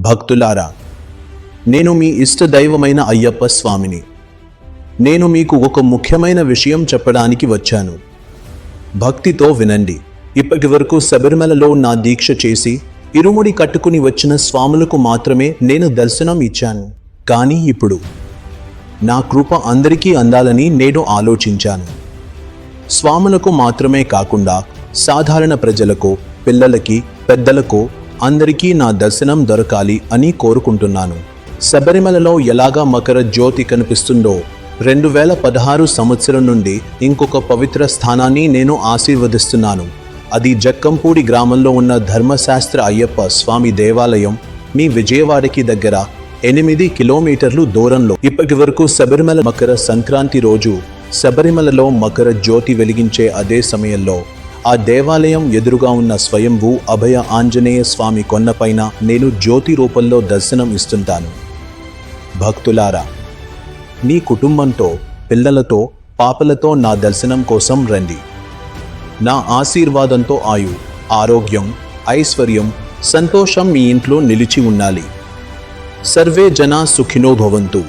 భక్తులారా, నేను మీ ఇష్ట దైవమైన అయ్యప్ప స్వామిని. నేను మీకు ఒక ముఖ్యమైన విషయం చెప్పడానికి వచ్చాను. భక్తితో వినండి. ఇప్పటి వరకు శబరిమలలో నా దీక్ష చేసి ఇరుముడి కట్టుకుని వచ్చిన స్వాములకు మాత్రమే నేను దర్శనం ఇచ్చాను. కానీ ఇప్పుడు నా కృప అందరికీ అందాలని నేను ఆలోచించాను. స్వాములకు మాత్రమే కాకుండా సాధారణ ప్రజలకు, పిల్లలకి, పెద్దలకు అందరికీ నా దర్శనం దొరకాలి అని కోరుకుంటున్నాను. శబరిమలలో ఎలాగా మకర జ్యోతి కనిపిస్తుందో 2016 సంవత్సరం నుండి ఇంకొక పవిత్ర స్థానాన్ని నేను ఆశీర్వదిస్తున్నాను. అది జక్కంపూడి గ్రామంలో ఉన్న ధర్మశాస్త్ర అయ్యప్ప స్వామి దేవాలయం మీ విజయవాడకి దగ్గర 8 కిలోమీటర్లు దూరంలో. ఇప్పటి వరకు శబరిమల మకర సంక్రాంతి రోజు శబరిమలలో మకర జ్యోతి వెలిగించే అదే సమయంలో ఆ దేవాలయం ఎదురుగా ఉన్న స్వయంభూ అభయ ఆంజనేయ స్వామి కొండపైన నేను జ్యోతి రూపంలో దర్శనం ఇస్తుంటాను. భక్తులారా, మీ కుటుంబంతో, పిల్లలతో, పాపలతో నా దర్శనం కోసం రండి. నా ఆశీర్వాదంతో ఆరోగ్యం, ఐశ్వర్యం, సంతోషం మీ ఇంట్లో నిలిచి ఉండాలి. సర్వే జనా సుఖినో భవంతు.